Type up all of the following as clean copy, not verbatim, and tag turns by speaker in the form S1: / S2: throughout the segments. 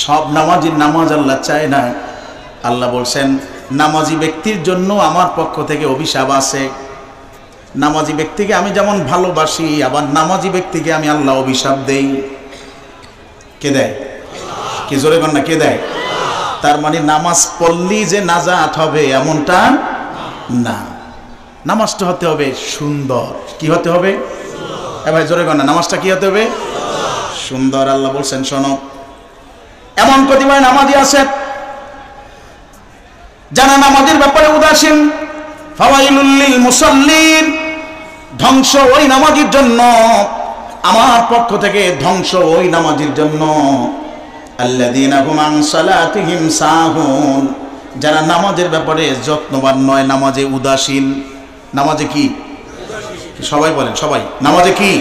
S1: সব নামাজির নামাজ আল্লাহ চায় না। আল্লাহ বলছেন নামাজি ব্যক্তির জন্য আমার পক্ষ থেকে অভিশাপ আছে। নামাজি ব্যক্তিকে আমি যেমন ভালোবাসি, আবার নামাজি ব্যক্তিকে আমি আল্লাহ অভিশাপ দেই। কে দেয়? কি জোরে কর না, কে দেয়? তার মানে নামাজ পড়লেই যে নাজাত হবে এমনটা না। নামাজটা হতে হবে সুন্দর। কি হতে হবে? ভাই জোরে কর না, নামাজটা কি হতে হবে? সুন্দর। আল্লাহ বলছেন শোনো, এমন কতিপয় নামাজি আছে যারা নামাজের ব্যাপারে উদাসীন। ফাওয়াইলুল লিল মুসাল্লিন, ধ্বংস ওই নামাজের জন্য, আমার পক্ষ থেকে ধ্বংস ওই নামাজের জন্য। আল্লাযীনা হুম আন সালাতিহিম সাহুন, যারা নামাজের ব্যাপারে যত্নবান নয়, নামাজে উদাসীন। নামাজে কি? সবাই বলেন, সবাই নামাজে কি?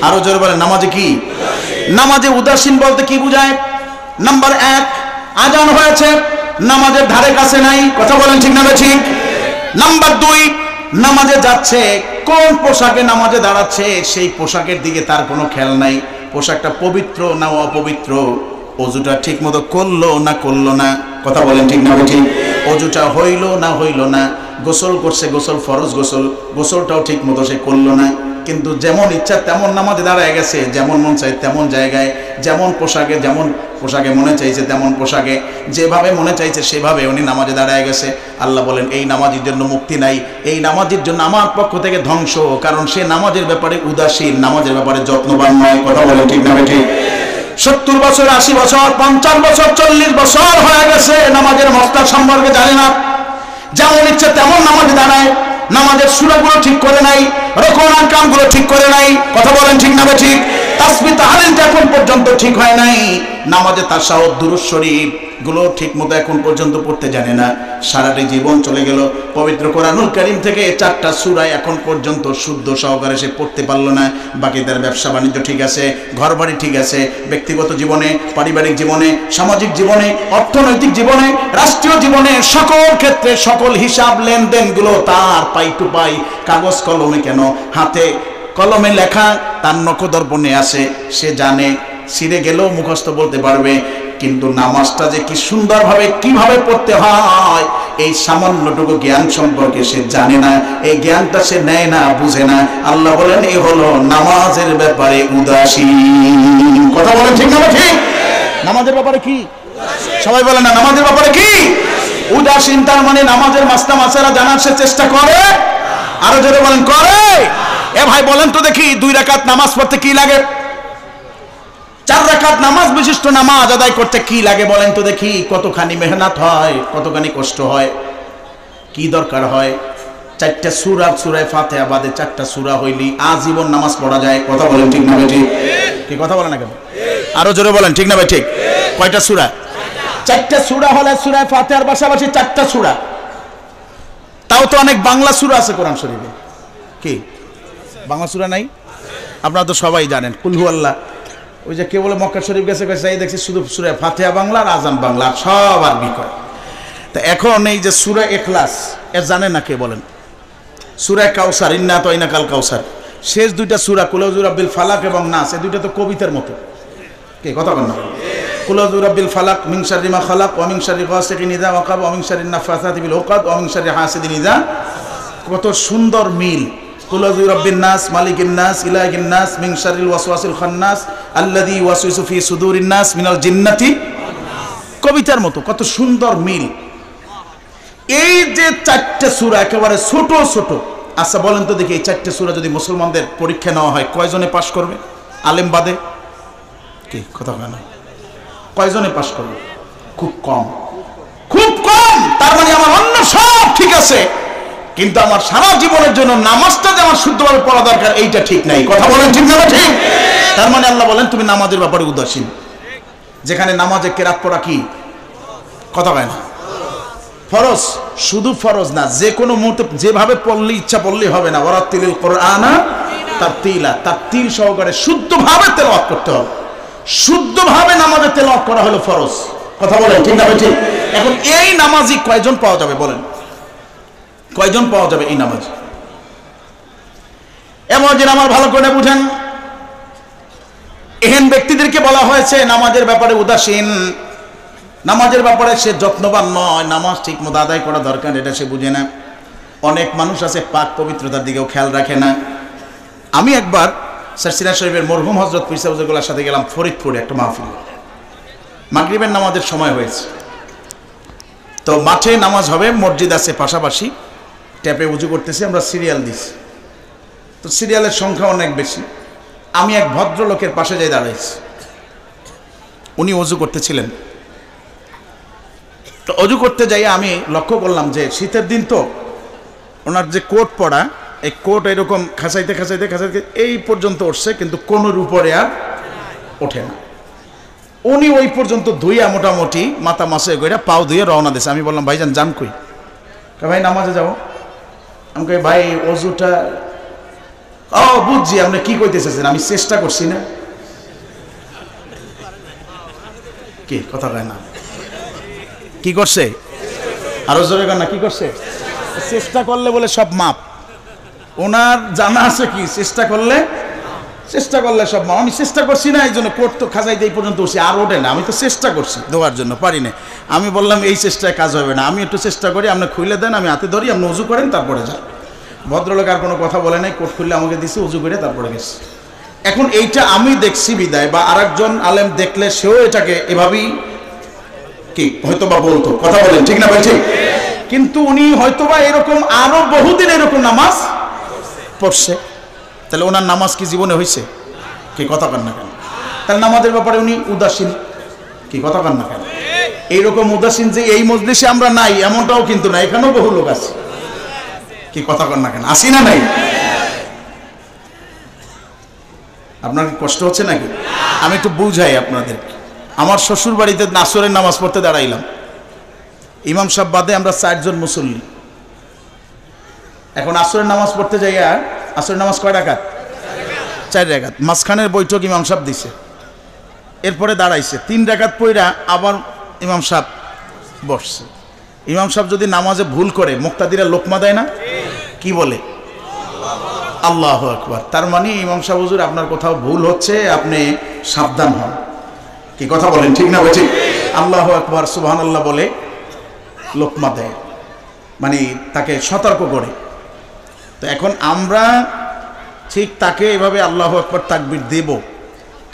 S1: আরো জোরে বলেন, নামাজে কি? নামাজে উদাসীন বলতে কি বোঝায়? নাম্বার 1, আজান হয়েছে, নামাজের ধারে কাছে নাই। কথা বলেন ঠিক না ঠিক? নাম্বার 2, নামাজে যাচ্ছে, কোন পোশাকে নামাজে দাঁড়াচ্ছে সেই পোশাকের দিকে তার কোনো খেয়াল নাই। পোশাকটা পবিত্র না অপবিত্র, অজুটা ঠিক মতো করলো না করলো না। কথা বলেন ঠিক না ঠিক? অজুটা হইল না হইল না, গোসল করছে, গোসল ফরজ গোসল, গোসলটাও ঠিক মতো সে করলো না। কিন্তু যেমন ইচ্ছা তেমন নামাজে দাঁড়ায় গেছে, যেমন মন চাই তেমন জায়গায়, যেমন পোশাকে মনে চাইছে তেমন পোশাকে, যেভাবে মনে চাইছে সেভাবে উনি নামাজে দাঁড়ায় গেছে। আল্লাহ বলেন এই নামাজের জন্য মুক্তি নাই, এই নামাজের জন্য আমার পক্ষ থেকে ধ্বংস। কারণ সে নামাজের ব্যাপারে উদাসীন, নামাজের ব্যাপারে যত্নবান নয়। কথা বলেন ঠিক না ঠিক? 70 বছর, 80 বছর, 50 বছর, 40 বছর হয়ে গেছে নামাজের মসলা সম্পর্কে জানে না। যেমন ইচ্ছে তেমন নামাজে দাঁড়ায়, নামাজের সূরাগুলো ঠিক করে নাই, রুকুর আরকানগুলো ঠিক করে নাই। কথা বলেন ঠিক না ঠিক? তাসবিহ তাহলিলটা এখন পর্যন্ত ঠিক হয় নাই। নামাজে তাশাহুদ, দুরূদ শরীফ গুলো ঠিক মতো এখন পর্যন্ত পড়তে জানে না। সারাটি জীবন চলে গেল, পবিত্র কোরআনুল কারীম থেকে 4টা সূরা এখন পর্যন্ত শুদ্ধ সহকারে সে পড়তে পারলো না। বাকি তার ব্যবসা বাণিজ্য ঠিক আছে, ঘরবাড়ি ঠিক আছে, ব্যক্তিগত জীবনে, পারিবারিক জীবনে, সামাজিক জীবনে, অর্থনৈতিক জীবনে, রাষ্ট্রীয় জীবনে, সকল ক্ষেত্রে সকল হিসাব লেনদেনগুলো তার পাই টু পাই, কাগজ কলমে কেন, হাতে কলমে লেখা তার নখদর্পণে আছে। সে জানে, ছিঁড়ে গেলেও মুখস্থ বলতে পারবে, কিন্তু নামাজটা যে কি সুন্দরভাবে কিভাবে পড়তে হয় এই সামান্যটুকু জ্ঞান সম্পর্কে সে জানে না। এই জ্ঞানটা সে নেয় না, বুঝে না। আল্লাহ বলেন এই হলো নামাজের ব্যাপারে উদাসীন। কথা বলেন ঠিক না ঠিক? নামাজের ব্যাপারে কি? সবাই বলেন না, নামাজের ব্যাপারে কি? উদাসীন। তার মানে নামাজের মাসলা মাসালা জানার সে চেষ্টা করে। আরো জোরে বলেন, করে। এ ভাই বলেন তো দেখি, 2 রাকাত নামাজ পড়তে কি লাগে? 4 রাকাত নামাজ বিশিষ্ট নামাজ আদায় করতে কি লাগে বলেন তো দেখি? কতখানি মেহনত হয়, কতখানি কষ্ট হয়, কি দরকার হয়? 4টা সূরা, সূরা ফাতিহা বাদে 4টা সূরা হইলি আজীবন নামাজ পড়া যায়। কথা বলেন ঠিক না ঠিক? কি কথা বলেন না কেন? আরো জোরে বলেন ঠিক না ভাই ঠিক? কয়টা সূরা? 4টা সূরা হলে সূরা ফাতিহার পাশাপাশি 4টা সূরা। তাও তো অনেক বাংলা সূরা আছে কোরআন শরীফে। কি বাংলা সূরা নাই? আপনারা তো সবাই জানেন, কুল হুয়াল্লাহ। ওই যে কে বলে মক্কা শরীফ গেছে, এই দেখছি শুধু সূরা ফাতিহা বাংলা আর আযান বাংলা, সব আরবি কয়। তা এখন এই যে সূরা ইখলাস এর জানেন না কে বলেন? সূরা কাউসার, ইন্না আতাইনাকাল কাউসার, শেষ 2টা সূরা কুল আউযু বিরাব্বিল ফালাক এবং নাস, এই 2টা তো কবিতার মতো। কে কথা বলেন না? কুল আউযু বিরাব্বিল ফালাক মিন শাররি মা খালাক ওয়া মিন শাররি গাসিকিন ইযা ওয়াকাব ওয়া মিন শাররিন নাফাসাতি বিল উকাদ ওয়া মিন শাররি হাসিদিন ইযা। কত সুন্দর মিল। কুল আউযু বিরাব্বিন নাস মালিকিন নাস ইলাহিন নাস মিন শাররিল ওয়াসওয়াসিল খান্নাস আল্লাযী ইউওয়াসওয়িসু ফি সুদুরিন নাস মিনাল জিন্নাতি। কবিতার মতো কত সুন্দর মিল। এই যে 4টা সূরা একেবারে ছোট ছোট। আচ্ছা বলেন তো দেখি, এই 4টা সূরা যদি মুসলমানদের পরীক্ষা নেওয়া হয় কয়জনে পাশ করবে? আলেম বাদে কি কথা বলে না? কয়জনে পাশ করবে? খুব কম, খুব কম। তার মানে আমার অন্য সব ঠিক আছে, কিন্তু আমার সারা জীবনের জন্য নামাজটা যে আমার শুদ্ধভাবে পড়া দরকার এইটা ঠিক নাই। কথা বলেন ঠিক না ঠিক? তার মানে আল্লাহ বলেন তুমি নামাজের ব্যাপারে উদাসীন। যেখানে নামাজে কেরাত পড়া কি কথা হয় না, ফরজ। শুধু ফরজ না, যে কোনো মুহূর্তে যেভাবে পড়লে ইচ্ছা পড়লেই হবে না। ওয়ারাতিলিল কুরআনা তারতিলা, তারতিল সহকারে শুদ্ধভাবে তেলাওয়াত করতে হবে। শুদ্ধভাবে নামাজে তেলাওয়াত করা হলো ফরজ। কথা বলেন ঠিক না ঠিক? এখন এই নামাজি কয়জন পাওয়া যাবে বলেন? কয়জন পাওয়া যাবে এই নামাজ? এমন আমার ভালো করে বুঝেন, এহেন ব্যক্তিদেরকে বলা হয়েছে নামাজের ব্যাপারে উদাসীন, নামাজের ব্যাপারে সে যত্নবান নয়, নামাজ ঠিক মতো আদায় করা দরকার এটা সে বুঝে না। অনেক মানুষ আছে পাক পবিত্রতার দিকেও খেয়াল রাখে না। আমি একবার সিরাজ শরীফের মরহুম হযরত পীর সাহেব হুজুরগুলোর সাথে গেলাম ফরিদপুরে একটা মাহফিল। মাগরিবের নামাজের সময় হয়েছে, তো মাঠে নামাজ হবে, মসজিদ আছে পাশাপাশি, ট্যাপে উজু করতেছি, আমরা সিরিয়াল দিছি, তো সিরিয়ালের সংখ্যা অনেক বেশি। আমি এক ভদ্রলোকের পাশে যাই দাঁড়াইছি, উনি অজু করতেছিলেন। তো অজু করতে যাই আমি লক্ষ্য করলাম যে শীতের দিন তো ওনার যে কোট পরা, এই কোট এরকম খাঁচাইতে খাঁচাইতে খাঁচাইতে এই পর্যন্ত উঠছে, কিন্তু কোনোর উপরে আর ওঠে না। উনি ওই পর্যন্ত ধুইয়া মোটামুটি মাথা মাসে গইরা পাও ধুয়ে রওনা দিয়েছে। আমি বললাম ভাইজান যান কই? ভাই নামাজে যাবো। আমি কই ভাই অজুটা, ও বুঝছি আপনি কি কইতেছেন, আমি চেষ্টা করছি না। কি কথা কয় না, কি করছে আরো জোরে কর না, কি করছে? চেষ্টা করলে বলে সব মাপ। ওনার জানা আছে কি চেষ্টা করলে সব মাপ। আমি চেষ্টা করছি না, এই জন্য কোট তো খাজাইতে এই পর্যন্ত উঠছি, আর ওঠে না। আমি তো চেষ্টা করছি দেওয়ার জন্য, পারি না। আমি বললাম এই চেষ্টায় কাজ হবে না, আমি একটু চেষ্টা করি, আপনি খুলে দেন, আমি হাতে ধরি, আপনি উজু করেন, তারপরে যান। ভদ্রলোক আর কোনো কথা বলে নাই, কোট খুললে আমাকে দিছে, উজু করে তারপরে গেছে। এখন এইটা আমি দেখছি বিদায়, বা আরেকজন আলেম দেখলে সেও এটাকে এভাবেই কি হয়তোবা বলতো, কথা বলেন ঠিক না ভাই? ঠিক। কিন্তু উনি হয়তোবা এরকম আরো বহুদিন এরকম নামাজ পড়ছে, তাহলে ওনার নামাজ কি জীবনে হয়েছে? কি কথা কান না কেন? তাহলে নামাজের ব্যাপারে উনি উদাসীন, কি কথা কান না কেন? এইরকম উদাসীন যে এই মজলিসে আমরা নাই এমনটাও কিন্তু না, এখানেও বহু লোক আছে, কি কথা কান না কেন? আসি না নাই? আপনার কষ্ট হচ্ছে নাকি? আমি একটু বুঝাই আপনাদের। আমার শ্বশুর বাড়িতে আসরের নামাজ পড়তে দাঁড়াইলাম, ইমাম সাহেব বাদে আমরা 4 জন মুসল্লি। এখন আসরের নামাজ পড়তে যাই, আর আসরের নামাজ কয় রাকাত? 4 রাকাত। মাঝখানের বৈঠক ইমাম সাহেব দিছে, এরপরে দাঁড়াইছে 3 রাকাত পইরা আবার ইমাম সাহেব বসছে। ইমাম সাহেব যদি নামাজে ভুল করে মুক্তাদিরা লোকমা দেয় না, কি বলে? আল্লাহু আকবার। তার মানে ইমাম সাহেব হুজুর আপনার কোথাও ভুল হচ্ছে, আপনি সাবধান হন, কি কথা বলেন ঠিক না? ঠিক। আল্লাহু আকবার সুবহানাল্লাহ বলে লোকমা দেয়, মানে তাকে সতর্ক করে। তো এখন আমরা ঠিক তাকে এভাবে আল্লাহু আকবার তাকবীর দেব,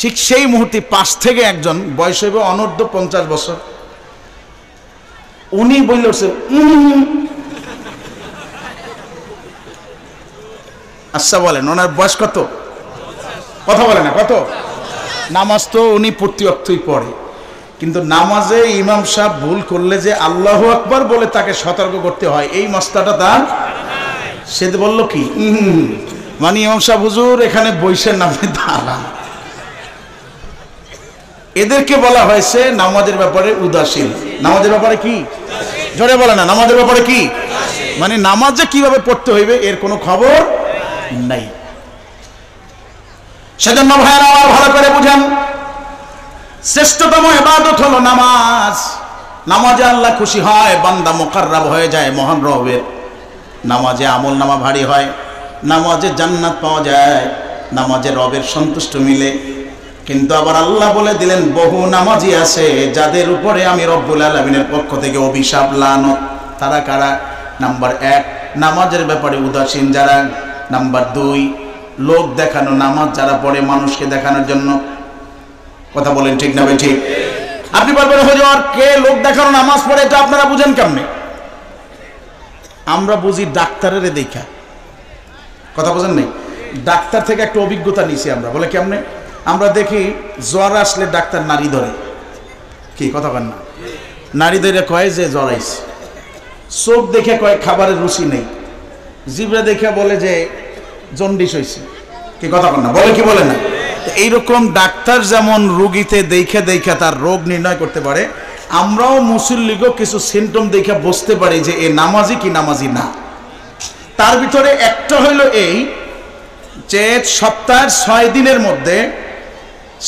S1: ঠিক সেই মুহূর্তে পাশ থেকে একজন বয়স হইবে অনূর্ধ্ব 50 বছর, উনি বলছে আচ্ছা বলেন ওনার বয়স কত? কথা বলে না কত? নামাজ তো উনি প্রতি অক্তই পড়ে, কিন্তু নামাজে ইমাম সাহেব ভুল করলে যে আল্লাহু আকবার বলে তাকে সতর্ক করতে হয়, এই মশলাটা তার। সে বলল কি মানে ইমাম সাহেব হুজুর এখানে বইসের নামে দাঁড়ান। এদেরকে বলা হয়েছে নামাজের ব্যাপারে উদাসীন। নামাজের ব্যাপারে কি? জোরে বলে না, নামাজের ব্যাপারে কি? মানে নামাজে কিভাবে পড়তে হইবে এর কোনো খবর নাই। সেজন্য ভাইয়েরা আমার ভালো করে বুঝেন, শ্রেষ্ঠতম ইবাদত হলো নামাজ। নামাজে আল্লাহ খুশি হয়, বান্দা মুকাররাব হয়ে যায় মহান রবের। নামাজে আমল নামা ভারী হয়, নামাজে জান্নাত পাওয়া যায়, নামাজে রবের সন্তুষ্ট মিলে। কিন্তু আবার আল্লাহ বলে দিলেন বহু নামাজি আছে যাদের উপরে আমি রব্বুল আলামিনের পক্ষ থেকে অভিশাপ লানত। তারা কারা? নাম্বার 1 নামাজের ব্যাপারে উদাসীন যারা। নাম্বার 2 লোক দেখানো নামাজ যারা পড়ে মানুষকে দেখানোর জন্য। কথা বলেন ঠিক না ভাই? ঠিক। আপনি বলবেন হুজুর কে লোক দেখানো নামাজ পড়ে, এটা আপনারা বুঝেন কেমনে? আমরা বুঝি ডাক্তারের দেখা। কথা বুঝেন নাই? ডাক্তার থেকে একটা অভিজ্ঞতা নিছি আমরা। বলে কেমনে? আমরা দেখি জ্বর আসলে ডাক্তার নাড়ি ধরে, কি কথা বলেন না? নাড়ি ধরে কয় যে জ্বর আইছে। চোখ দেখে কয় খাবারের রুচি নেই। জিভে দেখে বলে যে জন্ডিস হয়েছে, কি কথা বলেন না? বলে কি বলে না? এইরকম ডাক্তার যেমন রোগীতে দেখে দেখে তার রোগ নির্ণয় করতে পারে, আমরাও মুসল্লিগো কিছু সিমটম দেখে বুঝতে পারি যে এ নামাজি কি নামাজি না। তার ভিতরে একটা হইল এই যে সপ্তাহের 6 দিনের মধ্যে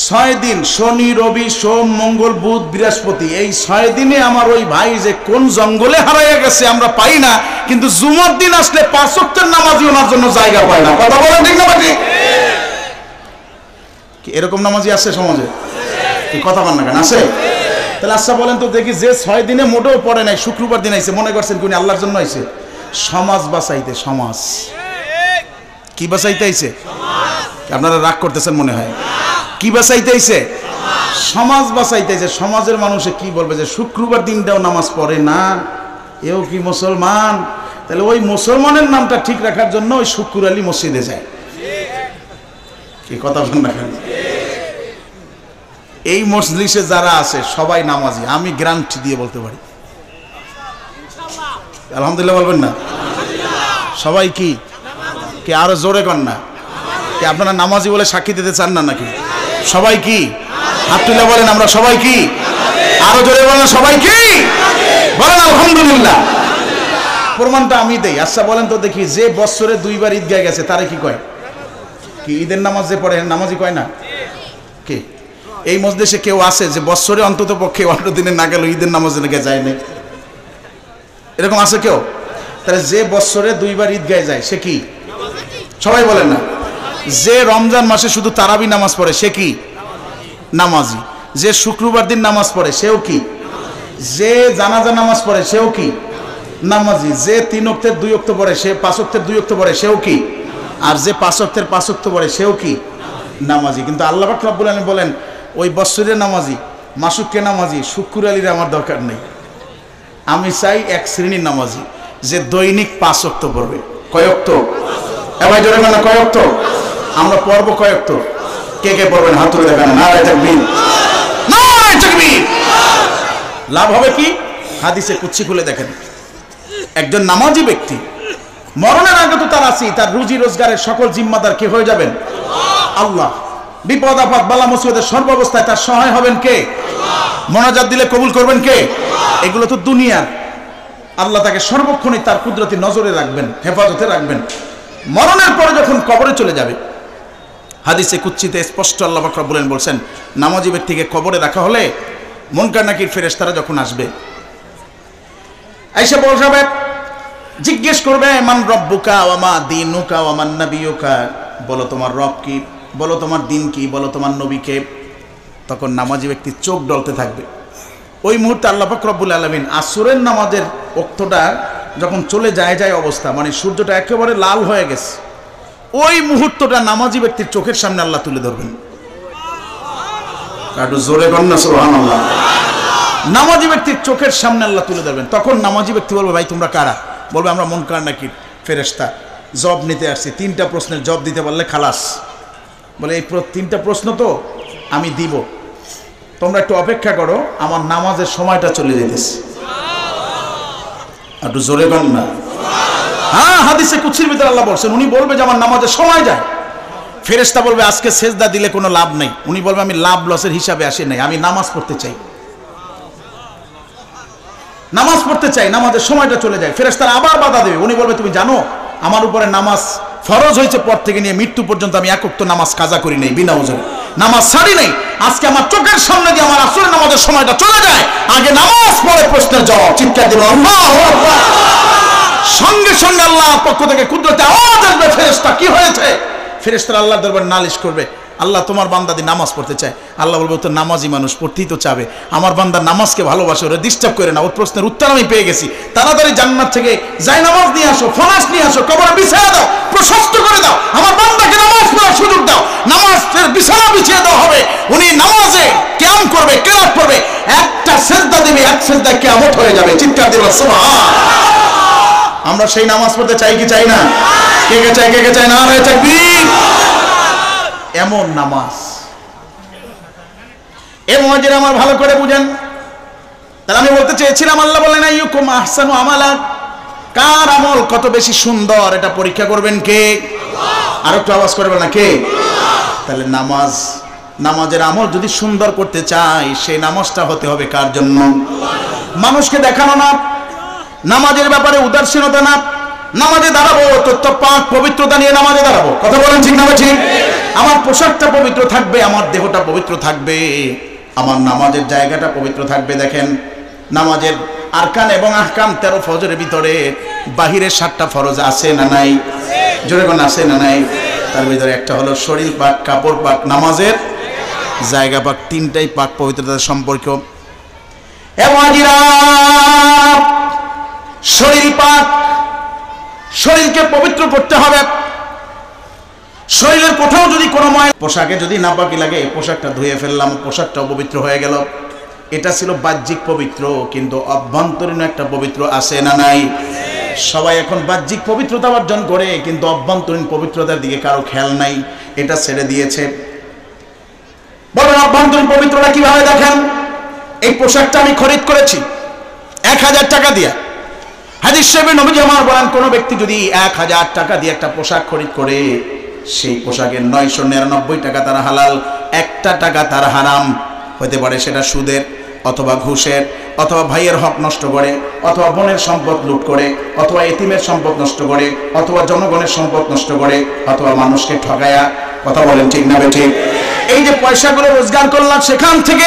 S1: 6 দিন শনি রবি সোম মঙ্গল বুধ বৃহস্পতি, এই 6 দিনে আমার ওই ভাই যে কোন জঙ্গলে হারাইয়া গেছে আমরা পাই না, কিন্তু জুমার দিন আসলে 5 ওয়াক্তের নামাজি ওনার জন্য জায়গা পায় না। কথা বলেন ঠিক না? কি এরকম নামাজি আছে সমাজে? কি কথা বল না কেন, আছে? তাহলে আচ্ছা বলেন তো দেখি, যে 6 দিনে মোটেও পড়ে নাই, শুক্রবার দিন আইছে, মনে করছেন কোন আল্লাহর জন্য আইছে? সমাজ বাঁচাইতে। সমাজ কি বাঁচাইতে আইছে? আপনারা রাগ করতেছেন মনে হয়। কি বাঁচাইতে আইছে? সমাজ বাঁচাইতে আইছে। সমাজের মানুষে কি বলবে যে শুক্রবার দিনটাও নামাজ পড়ে না, এও কি মুসলমান? তাহলে ওই মুসলমানের নামটা ঠিক রাখার জন্য ওই শুক্র আলী মসজিদে যায়। কি কথা বলেন না কেন? এই মজলিসে যারা আছে সবাই নামাজি, আমি গ্যারান্টি দিয়ে বলতে পারি। আলহামদুলিল্লাহ বলবেন না? সবাই কি কি আরো জোরে কর না? কি আপনারা নামাজি বলে সাক্ষী দিতে চান না নাকি? সবাই কি হাত তুলে বলেন আমরা সবাই কি? আরো জোরে বলেন সবাই কি? বলেন আলহামদুলিল্লাহ। প্রমাণটা আমি দেই। আচ্ছা বলেন তো দেখি, যে বছরে 2 বার ঈদগাহ গেছে তারে কি কয়? কি ঈদের নামাজ যে পড়ে নামাজি কয় না? কি এই মজলিসে কেউ আছে যে বছরে অন্তত পক্ষে 18 দিনে না গেল ঈদের নামাজে লেগে যায় না? এরকম আছে কেউ? তাহলে যে বছরে 2 বার ঈদগাহে যায় সে কি? সবাই বলেন না। যে রমজান মাসে শুধু তারাবি নামাজ পড়ে সে কি? নামাজি। যে শুক্রবার দিন নামাজ পড়ে সেও কি? যে জানাজা নামাজ পড়ে সেও কি? নামাজি। যে 3 ওয়াক্তের 2 ওয়াক্ত পড়ে, সে 5 ওয়াক্তের 2 ওয়াক্ত পড়ে সেও কি? আর যে 5 ওয়াক্তের 5 ওয়াক্ত পড়ে সেও কি? নামাজি। কিন্তু আল্লাহ পাক রব্বুল আলামিন বলেন ওই বছরের নামাজি, মাসুককে নামাজি, শুক্র আলীর আমার দরকার নেই। আমি চাই এক শ্রেণীর নামাজি যে দৈনিক 5 ওয়াক্ত পড়বে। কয় ওয়াক্ত? এবার জোরে বলেন কয় ওয়াক্ত? আমরা পড়ব কয় ওয়াক্ত? কে কে পড়বেন হাত তুলে দেখান। নারে তাকবীর, নারে তাকবীর। লাভ হবে কি? হাদিসে কুদসি খুলে দেখেন, একজন নামাজি ব্যক্তি মরণের আগে তো তার আছেই, তার রুজি রোজগারের সকল জিম্মাদার কে হয়ে যাবেন? আল্লাহ। বিপদ আপদ বালা মুসিবতের সর্বাবস্থায় তার সহায় হবেন কে? মোনাজাত দিলে কবুল করবেন কে? এগুলো তো দুনিয়ার। আল্লাহ তাকে সর্বক্ষণই তার কুদরতি নজরে রাখবেন, হেফাজতে রাখবেন। মরণের পরে যখন কবরে চলে যাবে, হাদিসে কুদসিতে স্পষ্ট আল্লাহ পাক রব্বুল আলামিন বলেন, নামাজি ব্যক্তিকে কবরে রাখা হলে মুনকার নাকির ফেরেশতারা যখন আসবে, আয়েশা বলবে, জিজ্ঞেস করবে, মান রব্বুকা ওয়া মা দীনুকা ওয়া মান নাবিয়ুকা, বলো তোমার রব কি, বলো তোমার দিন কি, বলো তোমার নবী কে। তখন নামাজি ব্যক্তি চোখ ডলতে থাকবে। ওই মুহূর্তে আল্লাহ পাক রব্বুল আলামিন আসরের নামাজের ওক্তটা যখন চলে যায় অবস্থা, মানে সূর্যটা একেবারে লাল হয়ে গেছে, ওই মুহূর্তটা নামাজি ব্যক্তির চোখের সামনে আল্লাহ তুলে ধরবেন। একটু জোরে বলেন না সুবহানাল্লাহ। নামাজি ব্যক্তির চোখের সামনে আল্লাহ তুলে ধরবেন। তখন নামাজি ব্যক্তি বলবে, ভাই তোমরা কারা? বলবে আমরা মুনকার নাকির ফেরেশতা, জব নিতে আসছি, 3টা প্রশ্নের জব দিতে পারলে খালাস। বলে এই 3টা প্রশ্ন তো আমি দিব, তোমরা একটু অপেক্ষা করো, আমার নামাজের সময়টা চলে যেতেছে। একটু জোরে বলেন না। হ্যাঁ, হাদিসে কুদসির ভিতরে আল্লাহ বলছেন, উনি বলবে যে আমার নামাজের সময় যায়। ফেরেশতা বলবে আজকে সেজদা দিলে কোনো লাভ নেই। উনি বলবে আমি লাভ লসের হিসাবে আসি নাই, আমি নামাজ পড়তে চাই, নামাজ পড়তে চাই, নামাজের সময়টা চলে যায়। ফেরেশতারা আবার বাধা দেবে। উনি বলবে তুমি জানো আমার উপরে নামাজ ফরজ হয়েছে পর থেকে নিয়ে মৃত্যু পর্যন্ত আমি এক ওয়াক্ত নামাজ কাজা করি নাই, বিনা ওজরে নামাজ ছাড়ি নাই। আজকে আমার চোখের সামনে দিয়ে আমার আসরের নামাজের সময়টা চলে যায়, আগে নামাজ পড়ে প্রশ্নের জবাব। চিৎকার দিবেন আল্লাহু আকবার। সঙ্গে সঙ্গে আল্লাহর পক্ষ থেকে কুদরতে আওয়াজ আসবে, ফেরেশতা কি হয়েছে? ফেরেশতারা আল্লাহর দরবারে নালিশ করবে, আল্লাহ তোমার বান্দা দি নামাজ পড়তে চায়। আল্লাহ বলবে তো নামাজি মানুষ, পড়তেই তো চাবে, আমার বান্দা নামাজকে ভালোবাসে, ওরা ডিস্টার্ব করে না, ওর প্রশ্নের উত্তর আমি পেয়ে গেছি, তাড়াতাড়ি জান্নাত থেকে যাই নামাজ নিয়ে আসো, ফনাস নিয়ে আসো, কবরে বিছায়া দাও, প্রশস্ত করে দাও, আমার বান্দাকে নামাজ পড়ার সুযোগ দাও। নামাজের বিছানা বিছিয়ে দেওয়া হবে, উনি নামাজে কিয়াম করবে, কিরাত করবে, একটা সিজদা দিবে, এক সিজদা কিয়ামত হয়ে যাবে। চিৎকার দিবেন সুবহানাল্লাহ। আমরা সেই নামাজ পড়তে চাই কি চাই না? কে কে চাই, কে কে চাই? নারে তাকবীর। এমন নামাজ এ মুয়াজ্জিন আমার ভালো করে বুঝেন। তাহলে আমি বলতে চেয়েছিলাম, আল্লাহ বলেন আইয়ুকুম আহসানু আমালা, কার আমল কত বেশি সুন্দর এটা পরীক্ষা করবেন কে? আল্লাহ। আর একটু আওয়াজ করবেন না কে? তাহলে নামাজ, নামাজের আমল যদি সুন্দর করতে চাই, সেই নামাজটা হতে হবে কার জন্য? মানুষকে দেখানো না, নামাজের ব্যাপারে উদাসীনতা না, নামাজে দাঁড়াবো তথ্য পাক পবিত্রতা নিয়ে নামাজে দাঁড়াবো। কথা বলেন ঠিক না ঠিক? আমার পোশাকটা পবিত্র থাকবে, আমার দেহটা পবিত্র থাকবে, আমার নামাজের জায়গাটা পবিত্র থাকবে। দেখেন নামাজের আরকান এবং আহকাম 13 ফরজের ভিতরে বাহিরের 7টা ফরজ আছে না নাই? জোরে কোন আছে না নাই? তার ভিতরে একটা হলো শরীর পাক, কাপড় পাক। নামাজের জায়গা পাক, তিনটাই পাক পবিত্রতার সম্পর্ক। শরীর পাক, শরীরকে পবিত্র করতে হবে। শরীরের কোথাও যদি কোনো পোশাকে যদি নাপাকি লাগে, পোশাকটা ধুয়ে ফেললাম, পোশাকটাও পবিত্র হয়ে গেল। এটা ছিল বাহ্যিক পবিত্র, কিন্তু অভ্যন্তরীণ একটা পবিত্র আছে না নাই? সবাই এখন বাহ্যিক পবিত্রতা অর্জন করে, কিন্তু অভ্যন্তরীণ পবিত্রতার দিকে কারো খেয়াল নাই, এটা ছেড়ে দিয়েছে। বলেন অভ্যন্তরীণ পবিত্রতা কিভাবে দেখেন? এই পোশাকটা আমি খরিদ করেছি 1000 টাকা দিয়ে। হাদিস শরীফে নবীজি আমার বলেন, কোন ব্যক্তি যদি 1000 টাকা দিয়ে একটা পোশাক খরিদ করে, সেই পোশাকের 999 টাকা তার হালাল, 1টা টাকা তার হারাম। হতে পারে সেটা সুদের, অথবা ঘুষের, অথবা ভাইয়ের হক নষ্ট করে, অথবা বোনের সম্পদ লুট করে, অথবা এতিমের সম্পদ নষ্ট করে, অথবা জনগণের সম্পদ নষ্ট করে, অথবা মানুষকে ঠকায়া। কথা বলেন ঠিক না বেঠিক? এই যে পয়সাগুলো রোজগার করলাম, সেখান থেকে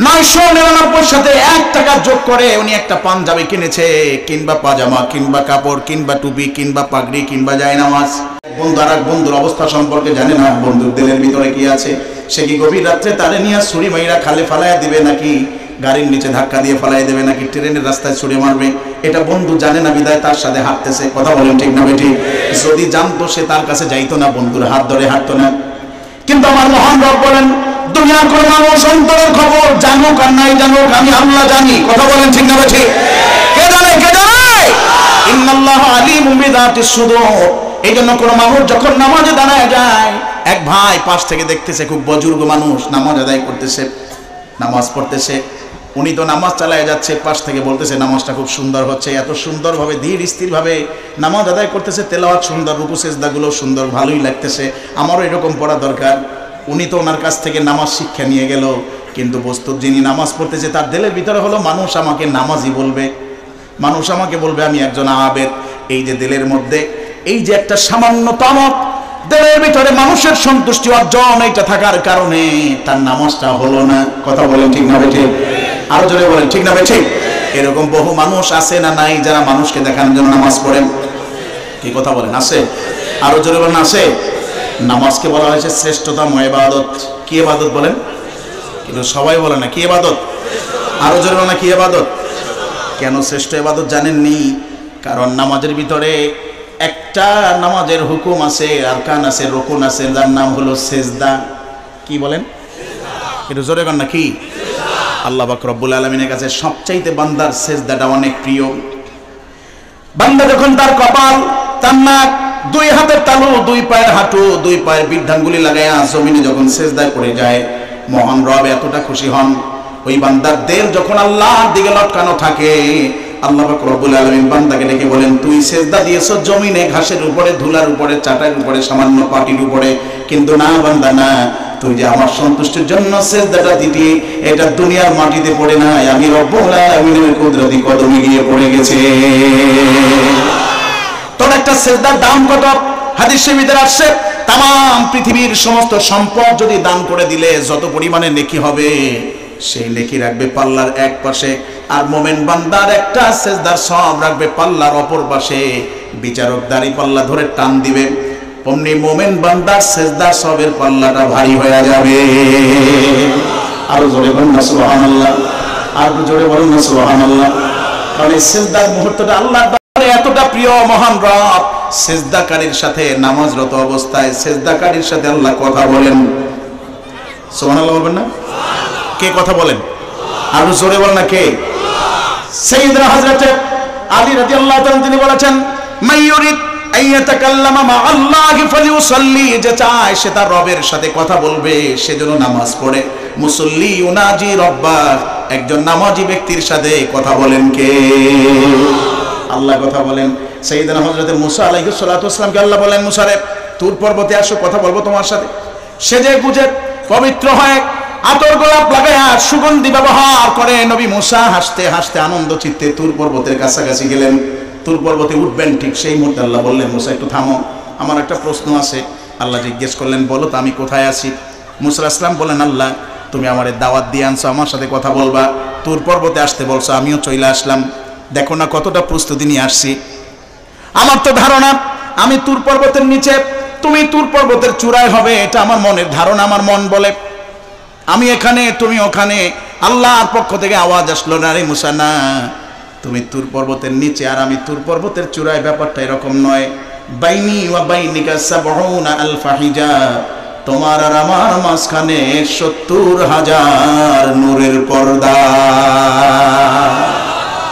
S1: 999 সাথে 1 টাকা যোগ করে উনি একটা পাঞ্জাবি কিনেছে, কিংবা পাজামা, কিংবা কাপড়, কিংবা টুপি, কিংবা পাগড়ি, কিংবা জায়নামাজ। বন্ধু আর এক বন্ধুর অবস্থা সম্পর্কে জানে না, বন্ধুর দিলের ভিতরে কি আছে। সে কি গভীর রাত্রে তারে নিয়ে ছুরি মাইরা খালে ফালাইয়া দিবে, নাকি গাড়ির নিচে ধাক্কা দিয়ে ফালাই দেবে, নাকি ট্রেনের রাস্তায় ছুরি মারবে, এটা বন্ধু জানে না, বিদায় তার সাথে হাঁটতেছে। কথা বলেন ঠিক না বেঠিক? যদি জানতো সে তার কাছে যাইতো না, বন্ধুর হাত ধরে হাঁটতো না। কিন্তু আমার মহান রব বলেন, দুনিয়ার কোন মানুষ অন্তরের খবর জানুক আর নাই জানুক, আমি আল্লাহ জানি। কথা বলেন ঠিক না বেঠিক? কে জানে? কে জানে? ইন্নাল্লাহু আলিমুম বিযাতিস সুদূর। এই জন্য কোনো মানুষ যখন নামাজে দাঁড়ায় যায়, এক ভাই পাশ থেকে দেখতেছে, খুব বুজুর্গ মানুষ নামাজ আদায় করতেছে, নামাজ পড়তেছে, উনি তো নামাজ চালায় যাচ্ছে, পাশ থেকে বলতেছে নামাজটা খুব সুন্দর হচ্ছে, এত সুন্দরভাবে ধীর স্থিরভাবে নামাজ আদায় করতেছে, তেলাওয়াত সুন্দর, রুকু সেজদাগুলো সুন্দর, ভালোই লাগতেছে, আমারও এরকম পড়া দরকার। উনি তো ওনার কাছ থেকে নামাজ শিক্ষা নিয়ে গেল, কিন্তু বস্তুত যিনি নামাজ পড়তেছে তার দিলের ভিতরে হলো, মানুষ আমাকে নামাজি বলবে, মানুষ আমাকে বলবে আমি একজন আবেদ। এই যে দিলের মধ্যে এই যে একটা সামান্যতম দিলের ভিতরে মানুষের সন্তুষ্টি অর্জন, এইটা থাকার কারণে তার নামাজটা হলো না। কথা বলেন ঠিক না বেঠিক? আরো জোরে বলেন ঠিক না বেঠিক? এরকম বহু মানুষ আছে না নাই, যারা মানুষকে দেখানোর জন্য নামাজ পড়েন? কি কথা বলেন? আছে? আরো জোরে বলেন আছে? নামাজকে বলা হয়েছে শ্রেষ্ঠতম ইবাদত। কি ইবাদত বলেন? কিন্তু সবাই বলে না কি ইবাদত। আরো জোরে বলেন না কি ইবাদত? কেন শ্রেষ্ঠ ইবাদত জানেননি? কারণ নামাজের ভিতরে একটা নামাজের হুকুম আছে, আরকান আছে, রুকুন আছে, যার নাম হলো সেজদা। কি বলেন? একটু জোরে কর না কি? আল্লাহ পাক রব্বুল আলামিনের কাছে সবচাইতে বান্দার সেজদাটা অনেক প্রিয়। বান্দা যখন তার কপাল, তার নাক, 2 হাতের তালু, 2 পায়ের হাঁটু, 2 পায়ের বৃদ্ধাঙ্গুলি লাগাইয়া জমিনে যখন সেজদায় পড়ে যায়, মহান রব এতটা খুশি হন। ওই বান্দার দেহ যখন আল্লাহর দিকে লটকানো থাকে, আল্লাহ পাক রব্বুল আলামিন বান্দাকে ডেকে বলেন, তুই সেজদা দিয়েছ জমিনে, ঘাসের উপরে, ধুলার উপরে, চাটার উপরে, সামান্য পাটির উপরে, কিন্তু না বান্দা না, তুই যে আমার সন্তুষ্টির জন্য সেজদাটা দিতি, এটা দুনিয়ার মাটিতে পড়ে নাই, আমি রব্বুল আলামিনের কুদরতি কদমে গিয়ে পড়ে গেছে। তোর একটা সেজদার দাম কত? হাদিস শরীফে আসছে, তাম পৃথিবীর সমস্ত সম্পদ যদি দান করে দিলে যত পরিমাণে নেকি হবে, সেই নেকি রাখবে পাল্লার এক পাশে, আর মোমেন বান্দার একটা সেজদার সওয়াব রাখবে পাল্লার অপর পাশে। বিচারক দাড়ি পাল্লা ধরে টান দিবে, অমনি মোমেন বান্দার সেজদার সওয়াবের পাল্লাটা ভারী হয়ে যাবে। আরো জোরে বলুন না সুবহানাল্লাহ, আরো জোরে বলুন না সুবহানাল্লাহ। কারণ এই সেজদার মুহূর্তটা আল্লাহর দরবারে এতটা প্রিয়। মহান রব সেজদাকারীর সাথে, নামাজরত অবস্থায় সেজদাকারীর সাথে আল্লাহ কথা বলেন। সুবহানাল্লাহ বলবেন না? কে কথা বলেন? আরো জোরে বলেন না কে? সাইয়্যিদনা হযরত আলী রাদিয়াল্লাহু তাআলা তিনি বলেছেন, মাইয়ুরিদ আইয়াতাকাল্লামা মা আল্লাহি ফালিউসাল্লি, যে চায় সে তার রবের সাথে কথা বলবে সেজন্য নামাজ পড়ে। মুসাল্লি ইউনাজি রব্বা, একজন নামাজি ব্যক্তির সাথে কথা বলেন কে? আল্লাহ কথা বলেন। সাইয়্যিদনা হযরত মুসা আলাইহিস সালাতু ওয়াসসালামকে আল্লাহ বলেন, মুসা রে, তুর পর্বতে আসো, কথা বলবো তোমার সাথে। সেজে গুজে পবিত্র হয়, আতর গোলাপ লাগায় সুগন্ধি ব্যবহার করে নবী মুসা হাসতে হাসতে আনন্দ চিত্তে তুর পর্বতের কাছাকাছি গেলেন। তুর পর্বতে উঠবেন, ঠিক সেই মুহূর্তে আল্লাহ বললেন, মুসা একটু থামো, আমার একটা প্রশ্ন আছে। আল্লাহ জিজ্ঞেস করলেন, বলো তো আমি কোথায় আছি? মুসা আলাইহিস সালাম বলেন, আল্লাহ তুমি আমারে দাওয়াত দিয়ে আনছো, আমার সাথে কথা বলবা, তুর পর্বতে আসতে বলছো, আমিও চলে আসলাম, দেখো না কতটা প্রস্তুতি নিয়ে আসছি। আমার তো ধারণা আমি তুর পর্বতের নিচে, তুমি তুর পর্বতের চূড়ায় হবে, এটা আমার মনের ধারণা, আমার মন বলে। আমি এখানে তুমি ওখানে, আল্লাহর পক্ষ থেকে আওয়াজ আসলো না রে মুসা না, তুমি তুর পর্বতের নিচে আর আমি তুর পর্বতের চূড়ায়, ব্যাপারটা এরকম নয়। বাইনি ওয়া বাইনিকা সাবউনা আলফা হিজাব, তোমার আর আমার মাঝখানে 70,000 নূরের পর্দা।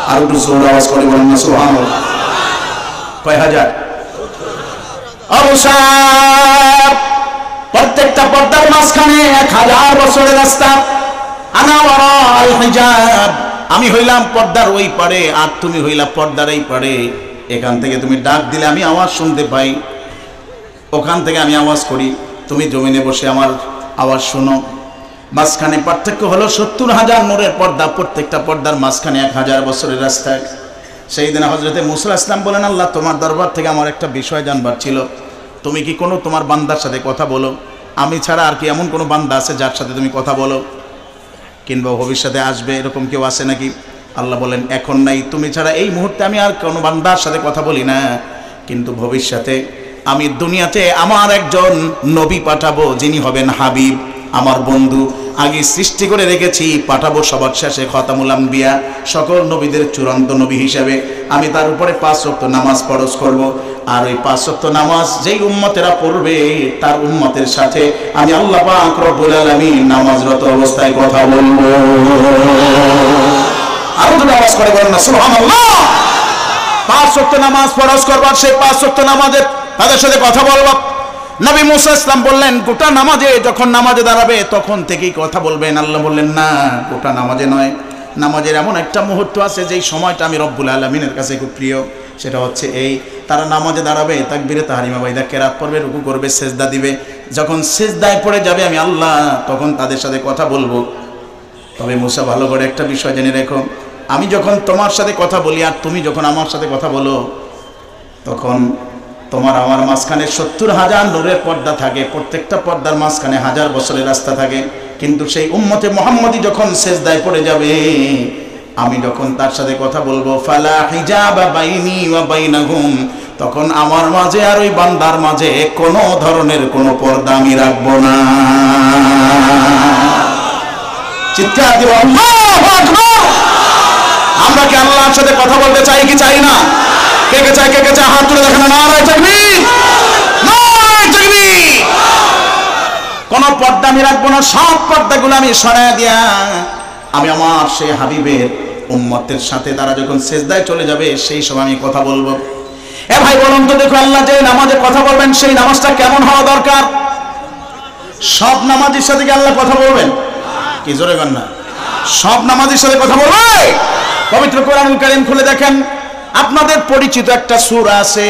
S1: আর একটু জোরে আওয়াজ করে বলেন না সুবহানাল্লাহ। কয় হাজার? অবসাদ প্রত্যেকটা পর্দার মাঝখানে 1000 বছরের রাস্তা। আনা ওয়ারা আল হিজাব, আমি হইলাম পর্দার ওই পারে আর তুমি হইলা পর্দার এই পারে। এখান থেকে তুমি ডাক দিলে আমি আওয়াজ শুনতে পাই, ওখান থেকে আমি আওয়াজ করি, তুমি জমিনে বসে আমার আওয়াজ শোনো। মাঝখানে পার্থক্য হলো 70,000 নূরের পর্দা, প্রত্যেকটা পর্দার মাঝখানে 1000 বছরের রাস্তা। সেই দিন হযরতে মুসা আলাইহিস সালাম বলেন, আল্লাহ তোমার দরবার থেকে আমার একটা বিষয় জানবার ছিল, তুমি কি কোনো তোমার বান্দার সাথে কথা বলো? আমি ছাড়া আর কি এমন কোনো বান্দা আছে যার সাথে তুমি কথা বলো, কিংবা ভবিষ্যতে আসবে এরকম কেউ আছে নাকি? আল্লাহ বলেন, এখন নাই, তুমি ছাড়া এই মুহূর্তে আমি আর কোনো বান্দার সাথে কথা বলি না, কিন্তু ভবিষ্যতে আমি দুনিয়াতে আমার একজন নবী পাঠাবো, যিনি হবেন হাবিব, আমার বন্ধু। আগে সৃষ্টি করে রেখেছি, পাঠাবো সবার শেষে খতামুল আম্বিয়া, সকল নবীদের চূড়ান্ত নবী হিসাবে। আমি তার উপরে 5 ওয়াক্ত নামাজ ফরজ করব, আর ওই 5 ওয়াক্ত নামাজ যেই উম্মতেরা পড়বে তার উম্মতের সাথে আমি আল্লাহ পাক রব্বুল আলামিন নামাজরত অবস্থায় কথা বলবো। আর যদি আওয়াজ করে বলেন না সুবহানাল্লাহ। 5 ওয়াক্ত নামাজ ফরজ করবার, সেই 5 ওয়াক্ত নামাজে তাদের সাথে কথা বলবো। নবী মুসা ইসলাম বললেন, গোটা নামাজে যখন নামাজে দাঁড়াবে তখন থেকেই কথা বলবেন। আল্লাহ বললেন, না, গোটা নামাজে নয়, নামাজের এমন একটা মুহূর্ত আছে যেই সময়টা আমি রব্বুল আলামিনের কাছে খুব প্রিয়, সেটা হচ্ছে এই, তারা নামাজে দাঁড়াবে, তাকবীরে তাহরিমা বাইদা কেরাত পড়বে, রুকু করবে, সেজদা দিবে, যখন সেজদায় পড়ে যাবে আমি আল্লাহ তখন তাদের সাথে কথা বলবো। তবে মুসা ভালো করে একটা বিষয় জেনে রেখো, আমি যখন তোমার সাথে কথা বলি আর তুমি যখন আমার সাথে কথা বলো, তখন তোমার আমার মাঝখানে 70,000 নূরের পর্দা থাকে, প্রত্যেকটা পর্দার মাঝখানে 1000 বছরের রাস্তা থাকে। কিন্তু সেই উম্মতে মুহাম্মদী যখন সেজদায় পড়ে যাবে, আমি যখন তার সাথে কথা বলবো, ফালা হিজাবা বাইনি ওয়া বাইনাহুম, তখন আমার মাঝে আর ওই বান্দার মাঝে কোনো ধরনের কোনো পর্দা আমি রাখবো না। চিৎকার দিব আল্লাহু আকবার। আমরা কি আল্লাহর সাথে কথা বলতে চাই কি চাই না? কে কে চাই, কে কে চাই, হাত তুলে দেখেন। নারায়ে তাকবীর, নারায়ে তাকবীর। কোন পর্দা আমি রাখবো না, সব পর্দাগুলো আমি সরায় দিয়া আমি আমার সেই হাবিবের উম্মতের সাথে তারা যখন সেজদায় চলে যাবে সেই সময় আমি কথা বলবো। এ ভাই বলুন তো দেখো, আল্লাহ যে নামাজে কথা বলবেন সেই নামাজটা কেমন হওয়া দরকার? সব নামাজের সাথে কি আল্লাহ কথা বলবেন? কি জোরে বলেন না? সব নামাজের সাথে কথা বলবে? পবিত্র কোরআনুল কারীম খুলে দেখেন, আপনাদের পরিচিত একটা সূরা আছে,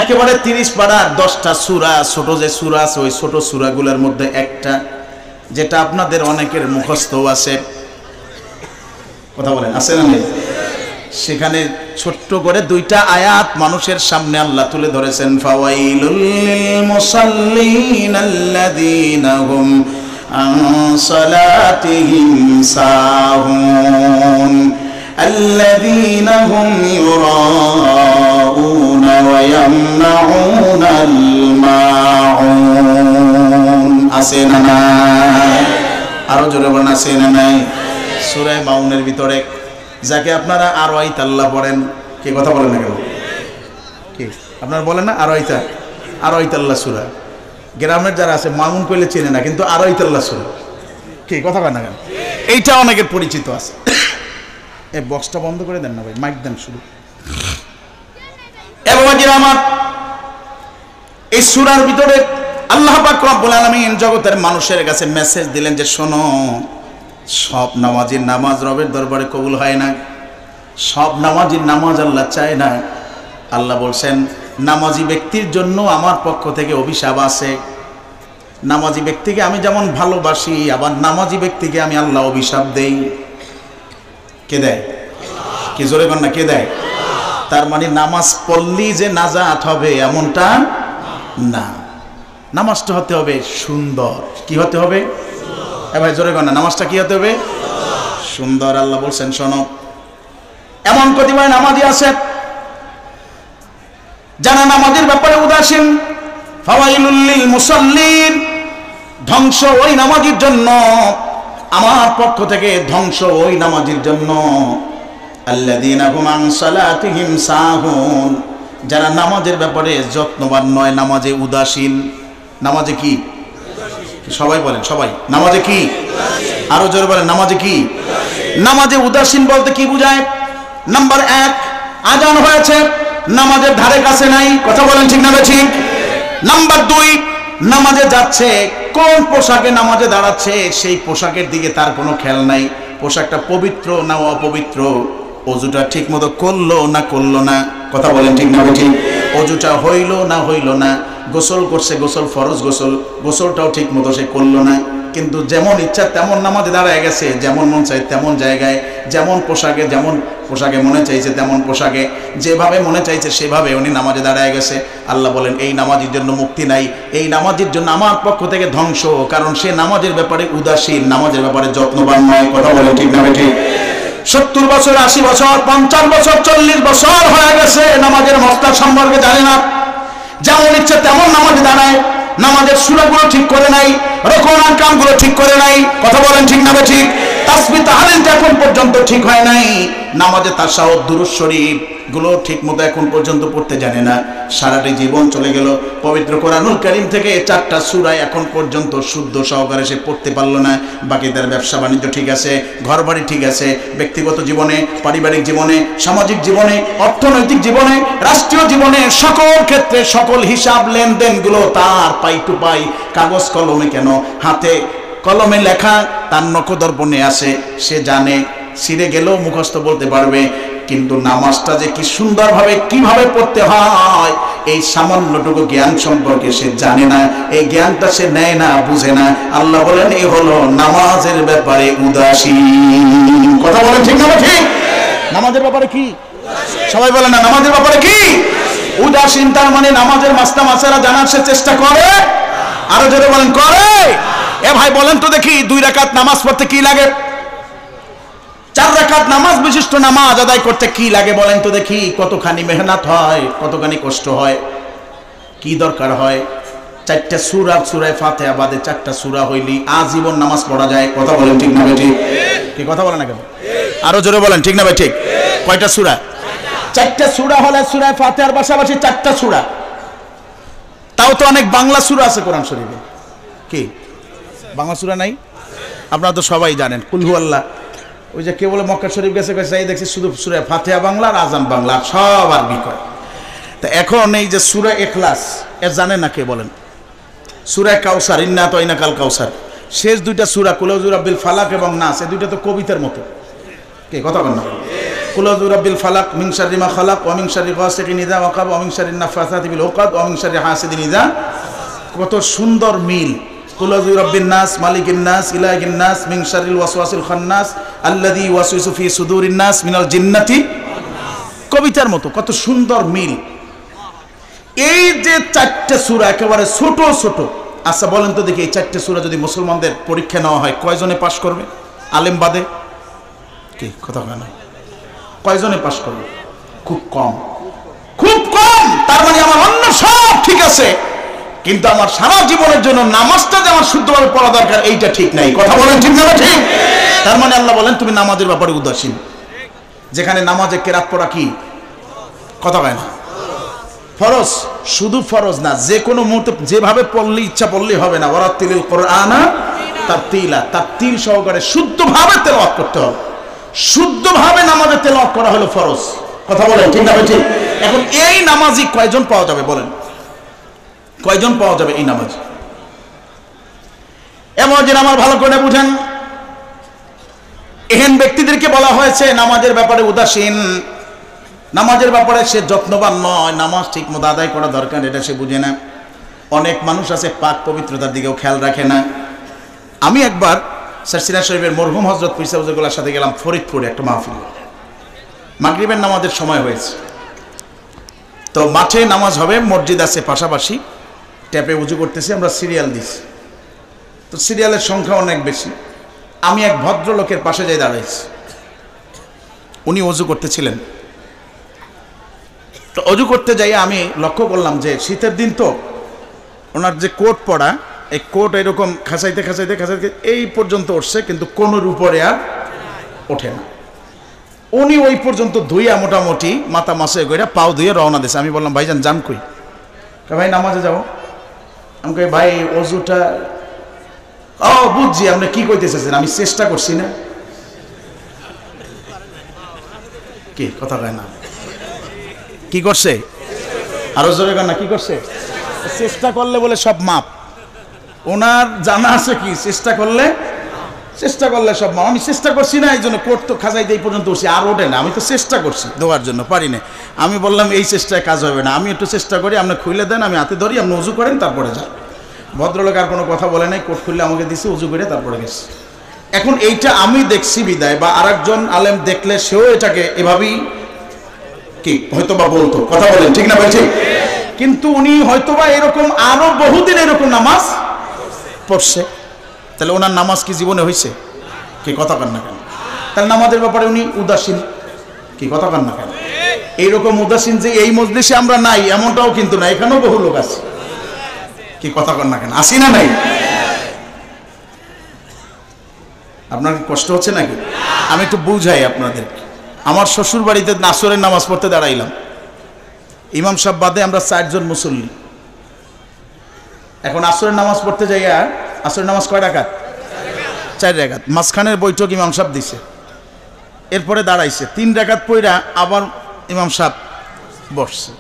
S1: একেবারে 30 পারার 10টা সূরা, ছোট যে সূরা আছে ওই ছোট সূরাগুলোর মধ্যে একটা, যেটা আপনাদের অনেকের মুখস্থ আছে, কথা বলেন আছে না? সেখানে ছোট্ট করে 2টা আয়াত মানুষের সামনে আল্লাহ তুলে ধরেছেন, ফাওয়াইলুল লিল মুসাল্লিন আল্লাযীনা হুম আন সালাতিহিম সাহুন আল্লাযীনা হুম ইউরাউনা ওয়া ইয়ামনাউনাল মাউন। আছে না নাই? আরো জোরে বলেন, আছে না নাই? সূরা মাউনের ভিতরে যাকে আপনারা আরো আইতাল্লাহ পড়েন, কি কথা বলেন না কেন? কি আপনারা বলেন না আরো আইতাল্লাহ সূরা? গ্রামের যারা আছে মাউন কইলে চেনে না, কিন্তু আরো আইতাল্লাহ সূরা, কি কথা কয় না কেন? এইটা অনেকের পরিচিত আছে। এই বক্সটা বন্ধ করে দেন না ভাই, মাইক দেন শুধু। আমার এই সূরার ভিতরে আল্লাহ পাক রব্বুল আলামিন জগতের মানুষের কাছে মেসেজ দিলেন যে শোনো, সব নামাজির নামাজ রবের দরবারে কবুল হয় না, সব নামাজির নামাজ আল্লাহ চায় না। আল্লাহ বলছেন, নামাজি ব্যক্তির জন্য আমার পক্ষ থেকে অভিশাপ আছে। নামাজি ব্যক্তিকে আমি যেমন ভালোবাসি, আবার নামাজি ব্যক্তিকে আমি আল্লাহ অভিশাপ দেই। কে দেয়? কি জোরে কর না, কে দেয়? তার মানে নামাজ পড়লেই যে নাজাত হবে এমনটা না, নামাজটা হতে হবে সুন্দর। কি হতে হবে? ভাই জোরে কর না, নামাজটা কি হতে হবে? সুন্দর। আল্লাহ বলছেন শোনো, এমন কতিপয় নামাজি আছে যারা নামাজের ব্যাপারে উদাসীন। ফাওয়াইলুল লিল মুসাল্লিন, ধ্বংস ওই নামাজের জন্য, আমার পক্ষ থেকে ধ্বংস ওই নামাজের জন্য। আল্লাযীনা হুম আন সালাতিহিম সাহুন, যারা নামাজের ব্যাপারে যত্নবান নয়, নামাজে উদাসীন। নামাজে কি? সবাই বলেন, সবাই নামাজে কি? আরো জোরে বলেন, নামাজে কি? নামাজে উদাসীন বলতে কি বোঝায়? নাম্বার 1, আজান হয়েছে, নামাজের ধারে কাছে নাই। কথা বলেন ঠিক না ঠিক? নাম্বার 2, নামাজে যাচ্ছে, কোন পোশাকে নামাজে দাঁড়াচ্ছে সেই পোশাকের দিকে তার কোনো খেয়াল নাই। পোশাকটা পবিত্র না অপবিত্র, অজুটা ঠিক মতো করলো না করলো না। কথা বলেন ঠিক না ঠিক? অজুটা হইল না হইল না, গোসল করছে, গোসল ফরজ গোসল, গোসলটাও ঠিক মতো সে করলো না। কিন্তু যেমন ইচ্ছা তেমন নামাজে দাঁড়ায় গেছে, যেমন মন চাই তেমন জায়গায়, যেমন পোশাকে মনে চাইছে তেমন পোশাকে, যেভাবে মনে চাইছে সেভাবে উনি নামাজে দাঁড়ায় গেছে। আল্লাহ বলেন এই নামাজের জন্য মুক্তি নাই, এই নামাজের জন্য আমার পক্ষ থেকে ধ্বংস, কারণ সে নামাজের ব্যাপারে উদাসীন, নামাজের ব্যাপারে যত্নবান নয়। কথা বলেন ঠিক না ঠিক? 70 বছর, 80 বছর, 50 বছর, 40 বছর হয়ে গেছে নামাজের মসলা সম্পর্কে জানে না, যেমন ইচ্ছে তেমন নামাজে দাঁড়ায়, নামাজের সূরাগুলো ঠিক করে নাই, রুকুর আরকানগুলো ঠিক করে নাই। কথা বলেন ঠিক না ঠিক? তাসবিহ তাহলিলটা এখন পর্যন্ত ঠিক হয় নাই, নামাজে তাশাহুদ দুরূদ শরীফ গুলো ঠিক মতো এখন পর্যন্ত পড়তে জানে না। সারাটি জীবন চলে গেল, পবিত্র কোরআনুল কারীম থেকে 4টা সূরা এখন পর্যন্ত শুদ্ধ সহকারে সে পড়তে পারলো না। বাকি তার ব্যবসা বাণিজ্য ঠিক আছে, ঘরবাড়ি ঠিক আছে, ব্যক্তিগত জীবনে, পারিবারিক জীবনে, সামাজিক জীবনে, অর্থনৈতিক জীবনে, রাষ্ট্রীয় জীবনে, সকল ক্ষেত্রে সকল হিসাব লেনদেনগুলো তার পাই টু পাই, কাগজ কলমে কেন, হাতে কলমে লেখা তার নখদর্পণে আছে, সে জানে, ছিঁড়ে গেলেও মুখস্থ বলতে পারবে। কিন্তু নামাজটা যে কি সুন্দরভাবে কিভাবে পড়তে হয় এই সামান্যটুকু জ্ঞান সম্পর্কে সে জানে না, এই জ্ঞানটা সে নেয় না, বুঝে না। আল্লাহ বলেন এই হলো নামাজের ব্যাপারে উদাসীন। কথা বলেন ঠিক না ঠিক? নামাজের ব্যাপারে কি? সবাই বলেন না, নামাজের ব্যাপারে কি? উদাসীন। তার মানে নামাজের মাসলা মাসালা জানার সে চেষ্টা করে, আরো জোরে বলেন করে। এ ভাই বলেন তো দেখি, 2 রাকাত নামাজ পড়তে কি লাগে? 4 রাকাত নামাজ বিশিষ্ট নামাজ আদায় করতে কি লাগে বলেন তো দেখি? কতখানি মেহনত হয়, কতখানি কষ্ট হয়, কি দরকার হয়? 4টা সূরা, সূরা ফাতিহা বাদে 4টা সূরা হইলি আজীবন নামাজ পড়া যায়। কথা বলেন ঠিক না ঠিক? কি কথা বলেন না কেন? আরো জোরে বলেন ঠিক না ভাই ঠিক? কয়টা সূরা? 4টা সূরা হলে সূরা ফাতিহার পাশাপাশি 4টা সূরা, তাও তো অনেক বাংলা সূরা আছে কোরআন শরীফে। কি বাংলা সূরা নাই? আপনারা তো সবাই জানেন, কুল হুয়াল্লাহ। ওই যে কে বলে মক্কা শরীফ গেছে, এই দেখছি শুধু সূরা ফাতিহা বাংলা আর আযান বাংলা, সব আরবি কয়। তা এখন এই যে সূরা ইখলাস এর জানেন না কে বলেন? সূরা কাউসার, ইন্না আতাইনাকাল কাউসার, শেষ 2টা সূরা কুল আউযু বিরাব্বিল ফালাক এবং নাস, এই 2টা তো কবিতার মতো। কে কথা বলেন না? কুল আউযু বিরাব্বিল ফালাক মিন শাররি মা খালাক ওয়া মিন শাররি গাসিকিন ইযা ওয়াকাব ওয়া মিন শাররিন নাফাসাতি বিল উকাদ ওয়া মিন শাররি হাসিদিন ইযা। কত সুন্দর মিল। কুল আউযু বিরাব্বিন নাস মালিকিন নাস ইলাহিন নাস মিন শাররিল ওয়াসওয়াসিল খান্নাস আল্লাযী ইউওয়াসওয়িসু ফি সুদুরিন নাস মিনাল জিন্নাতি। কবিতার মতো কত সুন্দর মিল। এই যে 4টা সূরা একেবারে ছোট ছোট। আচ্ছা বলেন তো দেখি, এই 4টা সূরা যদি মুসলমানদের পরীক্ষা নেওয়া হয় কয়জনে পাশ করবে? আলেম বাদে কি কথা হয় না? কয়জনে পাশ করবে? খুব কম, খুব কম। তার মানে আমার অন্য সব ঠিক আছে, কিন্তু আমার সারা জীবনের জন্য নামাজটা যে আমার শুদ্ধভাবে পড়া দরকার এইটা ঠিক নাই। কথা বলেন ঠিক না ঠিক? তার মানে আল্লাহ বলেন তুমি নামাজের ব্যাপারে উদাসীন। যেখানে নামাজে কেরাত পড়া কি কথা হয় না, ফরজ, শুধু ফরজ না, যে কোনো মুহূর্তে যেভাবে পড়লে ইচ্ছা পড়লেই হবে না। ওয়ারাতিলিল কুরআনা তারতিলা, তারতিল সহকারে শুদ্ধভাবে তেলাওয়াত করতে হবে। শুদ্ধভাবে নামাজে তেলাওয়াত করা হলো ফরজ। কথা বলেন ঠিক না ঠিক? এখন এই নামাজি কয়জন পাওয়া যাবে বলেন? কয়জন পাওয়া যাবে এই নামাজ? এমন যে আমার ভালো করে বুঝেন, এহেন ব্যক্তিদেরকে বলা হয়েছে নামাজের ব্যাপারে উদাসীন, নামাজের ব্যাপারে সে যত্নবান নয়, নামাজ ঠিক মতো আদায় করা দরকার এটা সে বুঝে না। অনেক মানুষ আছে পাক পবিত্রতার দিকেও খেয়াল রাখে না। আমি একবার সিরাজ শরীফের মরহুম হযরত পীর সাহেব হুজুরগুলোর সাথে গেলাম ফরিদপুরে একটা মাহফিল। মাগরিবের নামাজের সময় হয়েছে, তো মাঠে নামাজ হবে, মসজিদ আছে পাশাপাশি, ট্যাপে উজু করতেছি, আমরা সিরিয়াল দিছি, তো সিরিয়ালের সংখ্যা অনেক বেশি। আমি এক ভদ্রলোকের পাশে যাই দাঁড়াইছি, উনি অজু করতেছিলেন। তো অজু করতে যাই আমি লক্ষ্য করলাম যে শীতের দিন তো ওনার যে কোট পরা এই কোট এরকম খাঁচাইতে খাঁচাইতে খাঁচাইতে এই পর্যন্ত উঠছে, কিন্তু কোনোর উপরে আর ওঠে না। উনি ওই পর্যন্ত ধুইয়া মোটামুটি মাথা মাসে করে পাও ধুয়ে রওনা দিয়েছে। আমি বললাম ভাইজান যান কই? ভাই নামাজে যাবো। আমি কই ভাই অজুটা, ও বুঝছি আপনি কি কইতেছেন, আমি চেষ্টা করছি না। কি কথা কয় না, কি করছে আরো জোরে কর না, কি করছে? চেষ্টা করলে বলে সব মাপ। ওনার জানা আছে কি চেষ্টা করলে সব মাপ। আমি চেষ্টা করছি না, এই জন্য কোট তো খাজাইতে এই পর্যন্ত উঠছি, আর ওঠে না। আমি তো চেষ্টা করছি দেওয়ার জন্য, পারি না। আমি বললাম এই চেষ্টায় কাজ হবে না, আমি একটু চেষ্টা করি, আপনি খুলে দেন, আমি হাতে ধরি, আপনি উজু করেন, তারপরে যান। ভদ্রলোক আর কোনো কথা বলে নাই, কোট খুললে আমাকে দিছে, উজু করে তারপরে গেছে। এখন এইটা আমি দেখছি বিদায়, বা আরেকজন আলেম দেখলে সেও এটাকে এভাবেই কি হয়তোবা বলতো, কথা বলেন ঠিক না ভাই? ঠিক। কিন্তু উনি হয়তোবা এরকম আরো বহুদিন এরকম নামাজ পড়ছে, তাহলে ওনার নামাজ কি জীবনে হয়েছে? কি কথা কন না কেন? তাহলে নামাজের ব্যাপারে উনি উদাসীন, কি কথা কন না কেন? এইরকম উদাসীন যে এই মজলিসে আমরা নাই এমনটাও কিন্তু না, এখানেও বহু লোক আছে, কি কথা কন না কেন? আসি না নাই? আপনার কষ্ট হচ্ছে নাকি? আমি একটু বুঝাই আপনাদের। আমার শ্বশুর বাড়িতে আসরের নামাজ পড়তে দাঁড়াইলাম, ইমাম সাহেব বাদে আমরা 4 জন মুসল্লি। এখন আসরের নামাজ পড়তে যাই, আর আসরের নামাজ কয় রাকাত? 4 রাকাত। মাঝখানের বৈঠক ইমাম সাহেব দিছে, এরপরে দাঁড়াইছে 3 রাকাত পইরা আবার ইমাম সাহেব বসছে।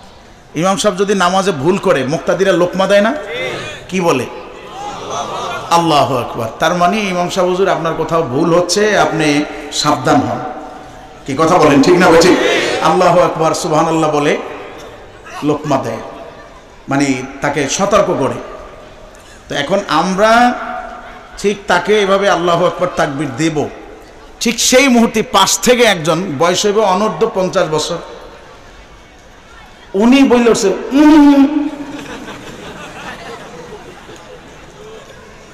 S1: ইমাম সাহেব যদি নামাজে ভুল করে মুক্তাদিরা লোকমা দেয় না, কি বলে? আল্লাহু আকবার। তার মানে ইমাম সাহেব হুজুর আপনার কোথাও ভুল হচ্ছে, আপনি সাবধান হন, কি কথা বলেন ঠিক না? ঠিক। আল্লাহু আকবার সুবহানাল্লাহ বলে লোকমা দেয়, মানে তাকে সতর্ক করে। তো এখন আমরা ঠিক তাকে এভাবে আল্লাহু আকবার তাকবীর দেব, ঠিক সেই মুহূর্তে পাশ থেকে একজন বয়স হইবে অনূর্ধ্ব 50 বছর, উনি বলছে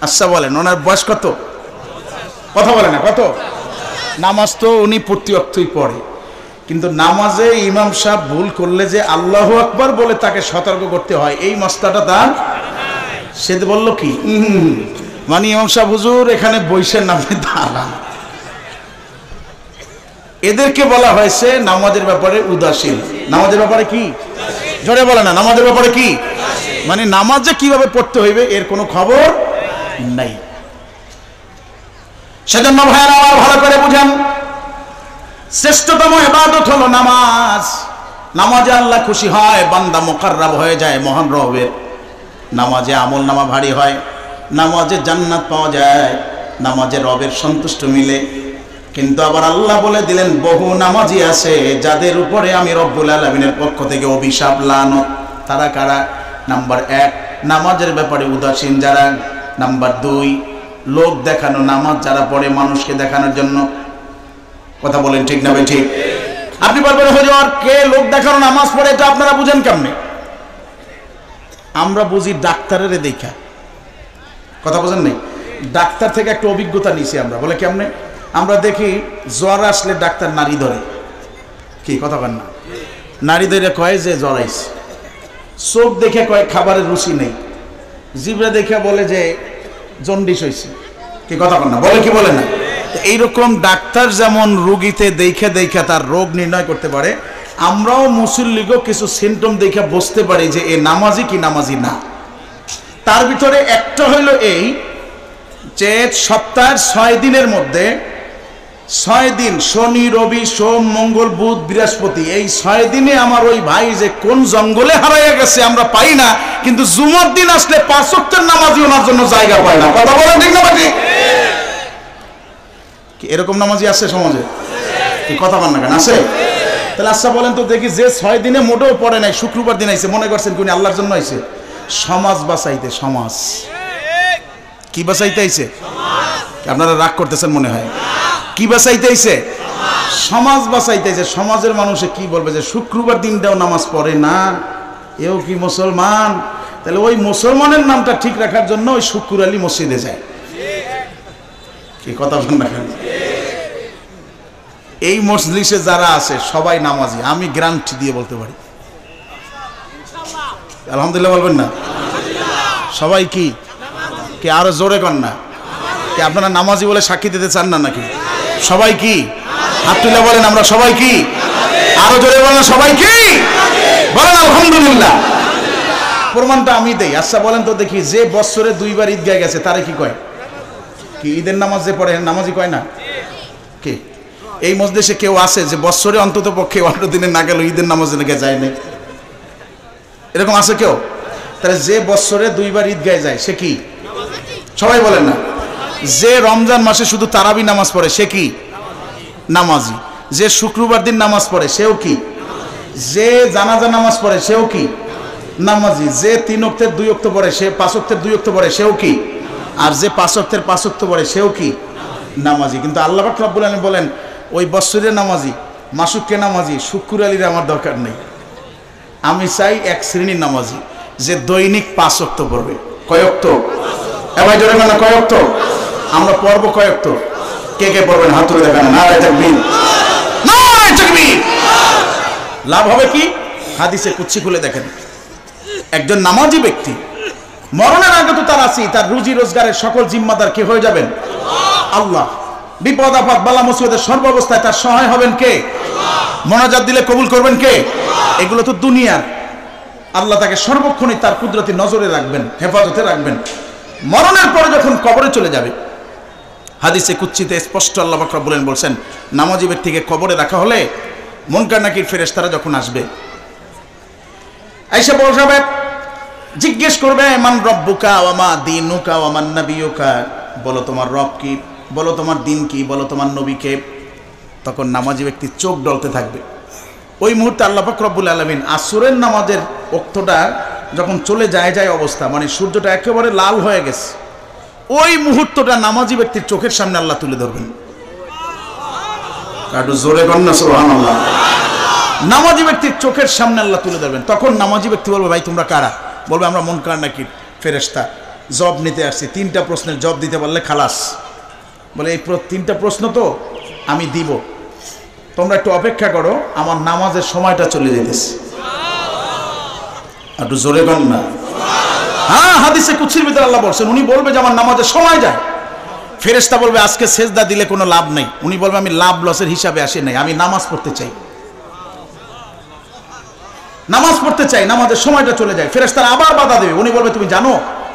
S1: আচ্ছা বলেন ওনার বয়স কত? কথা বলে না কত? নামাজ তো উনি প্রতি অক্তই পড়ে, কিন্তু নামাজে ইমাম সাহেব ভুল করলে যে আল্লাহু আকবার বলে তাকে সতর্ক করতে হয়, এই মাসলাটা তার। সে বলল কি মানে ইমাম সাহেব হুজুর এখানে বইসের নামে দাঁড়ান। এদেরকে বলা হয়েছে নামাজের ব্যাপারে উদাসীন। নামাজের ব্যাপারে কি জোরে বলে না, নামাজের ব্যাপারে কি মানে নামাজে কিভাবে পড়তে হইবে এর কোনো খবর নাই। সেজন্য ভাইয়েরা আমার ভালো করে বুঝেন, শ্রেষ্ঠতম ইবাদত হলো নামাজ। নামাজে আল্লাহ খুশি হয়, বান্দা মুকাররাব হয়ে যায় মহান রবের। নামাজে আমল নামা ভারী হয়, নামাজে জান্নাত পাওয়া যায়, নামাজে রবের সন্তুষ্ট মিলে। কিন্তু আবার আল্লাহ বলে দিলেন বহু নামাজি আছে যাদের উপরে আমি রব্বুল আলামিনের পক্ষ থেকে অভিশাপ লানত। তারা কারা? নাম্বার 1 নামাজের ব্যাপারে উদাসীন যারা। নাম্বার 2 লোক দেখানো নামাজ যারা পড়ে মানুষকে দেখানোর জন্য। কথা বলেন ঠিক না ভাই? ঠিক। আপনি বলবেন হুজুর কে লোক দেখানো নামাজ পড়ে, এটা আপনারা বুঝেন কেমনে? আমরা বুঝি ডাক্তারের দেখা। কথা বুঝেন নাই? ডাক্তার থেকে একটা অভিজ্ঞতা নিছি আমরা। বলে কেমনে? আমরা দেখি জ্বর আসলে ডাক্তার নাড়ি ধরে, কি কথা বলেন না? নাড়ি ধরে কয় যে জ্বর আইছে। চোখ দেখে কয় খাবারের রুচি নেই। জিভা দেখে বলে যে জন্ডিস হয়েছে, কি কথা বলেন না? বলে কি বলে না? এইরকম ডাক্তার যেমন রোগীতে দেখে দেখে তার রোগ নির্ণয় করতে পারে, আমরাও মুসল্লিগো কিছু সিমটম দেখে বুঝতে পারি যে এ নামাজি কি নামাজি না। তার ভিতরে একটা হইল এই যে সপ্তাহের 6 দিনের মধ্যে 6 দিন শনি রবি সোম মঙ্গল বুধ বৃহস্পতি, এই 6 দিনে আমার ওই ভাই যে কোন জঙ্গলে হারাইয়া গেছে আমরা পাই না, কিন্তু জুমার দিন আসলে 5 ওয়াক্তের নামাজি ওনার জন্য জায়গা পায় না। কথা বলেন ঠিক না ভাই? কি এরকম নামাজি আছে সমাজে? কি কথা বলেন না কেন? আছে? তাহলে আচ্ছা বলেন তো দেখি, যে 6 দিনে মোটেও পড়ে নাই, শুক্রবার দিন আইছে, মনে করছেন কোন আল্লাহর জন্য আইছে? সমাজ বাঁচাইতে। সমাজ কি বাঁচাইতে আইছে? আপনারা রাগ করতেছেন মনে হয়। কি বাঁচাইতে আইছে? সমাজ বাঁচাইতে আইছে। সমাজের মানুষে কি বলবে যে শুক্রবার দিনটাও নামাজ পড়ে না, এও কি মুসলমান? তাহলে ওই মুসলমানের নামটা ঠিক রাখার জন্য ওই শুক্র আলী মসজিদে যায়। কি কথা বলেন না কেন? এই মজলিসে যারা আছে সবাই নামাজি, আমি গ্যারান্টি দিয়ে বলতে পারি। আলহামদুলিল্লাহ বলবেন না? সবাই কি কি আরো জোরে কর না? কি আপনারা নামাজি বলে সাক্ষী দিতে চান না নাকি? সবাই কি হাত তুলে বলেন আমরা সবাই কি? আরো জোরে বলেন সবাই কি? বলেন আলহামদুলিল্লাহ। প্রমাণটা আমি দেই। আচ্ছা বলেন তো দেখি, যে বছরে 2 বার ঈদগাহ গেছে তারে কি কয়? কি ঈদের নামাজ যে পড়ে নামাজি কয় না? কে এই মজলিসে কেউ আছে যে বছরে অন্তত পক্ষে 18 দিনে না গেল ঈদের নামাজে লেগে যায় না? এরকম আছে কেউ? তাহলে যে বছরে 2 বার ঈদগাহে যায় সে কি? সবাই বলেন না। যে রমজান মাসে শুধু তারাবি নামাজ পড়ে সে কি? নামাজি। যে শুক্রবার দিন নামাজ পড়ে সেও কি? যে জানাজা নামাজ পড়ে সেও কি? নামাজি। যে 3 ওয়াক্তের 2 ওয়াক্ত পড়ে সে 5 ওয়াক্তের 2 ওয়াক্ত পড়ে সেও কি? আর যে 5 ওয়াক্তের 5 ওয়াক্ত পড়ে সেও কি? নামাজি। কিন্তু আল্লাহ পাক রব্বুল আলামিন বলেন ওই বছরের নামাজি মাসুককে নামাজি শুক্র আলীর আমার দরকার নেই। আমি চাই এক শ্রেণীর নামাজি যে দৈনিক 5 ওয়াক্ত পড়বে। কয় ওয়াক্ত? এবার জোরে বলেন কয় ওয়াক্ত? আমরা পড়ব কয় ওয়াক্ত? কে কে পড়বেন হাত তুলে দেখান। নারে তাকবীর, নারে তাকবীর। লাভ হবে কি? হাদিসে কুদসি খুলে দেখেন, একজন নামাজি ব্যক্তি মরণের আগে তো তার আছেই, তার রুজি রোজগারের সকল জিম্মাদার কে হয়ে যাবেন? আল্লাহ। বিপদ আপদ বালা মুসিবতের সর্বাবস্থায় তার সহায় হবেন কে? মোনাজাত দিলে কবুল করবেন কে? এগুলো তো দুনিয়ার। আল্লাহ তাকে সর্বক্ষণই তার কুদরতি নজরে রাখবেন, হেফাজতে রাখবেন। মরণের পরে যখন কবরে চলে যাবে, হাদিসে কুদসিতে স্পষ্ট আল্লাহ পাক রব্বুল আলামিন বলেন, নামাজি ব্যক্তিকে কবরে রাখা হলে মুনকার নাকির ফেরেশতারা যখন আসবে, আয়েশা বলবে, জিজ্ঞেস করবে, মান রব্বুকা ওয়া মা দীনুকা ওয়া মান নাবিয়ুকা, বলো তোমার রব কি, বলো তোমার দিন কি, বলো তোমার নবী কে। তখন নামাজি ব্যক্তি চোখ ডলতে থাকবে। ওই মুহূর্তে আল্লাহ পাক রব্বুল আলামিন আসরের নামাজের ওক্তটা যখন চলে যায় অবস্থা, মানে সূর্যটা একেবারে লাল হয়ে গেছে, ওই মুহূর্তটা নামাজি ব্যক্তির চোখের সামনে আল্লাহ তুলে ধরবেন। একটু জোরে বলেন না সুবহানাল্লাহ। নামাজি ব্যক্তির চোখের সামনে আল্লাহ তুলে ধরবেন। তখন নামাজি ব্যক্তি বলবে, ভাই তোমরা কারা? বলবে আমরা মুনকার নাকির ফেরেশতা, জব নিতে আসছি, 3টা প্রশ্নের জব দিতে পারলে খালাস। বলে এই 3টা প্রশ্ন তো আমি দিব, তোমরা একটু অপেক্ষা করো, আমার নামাজের সময়টা চলে যেতেছে। একটু জোরে বলেন না। হ্যাঁ, হাদিসে কুদসির ভিতরে আল্লাহ বলছেন, উনি বলবে যে আমার নামাজের সময় যায়। ফেরেশতা বলবে আজকে সেজদা দিলে কোনো লাভ নেই। উনি বলবে আমি লাভ লসের হিসাবে আসি নাই, আমি নামাজ পড়তে চাই, নামাজ পড়তে চাই, নামাজের সময়টা চলে যায়। ফেরেশতারা আবার বাধা দেবে। উনি বলবে তুমি জানো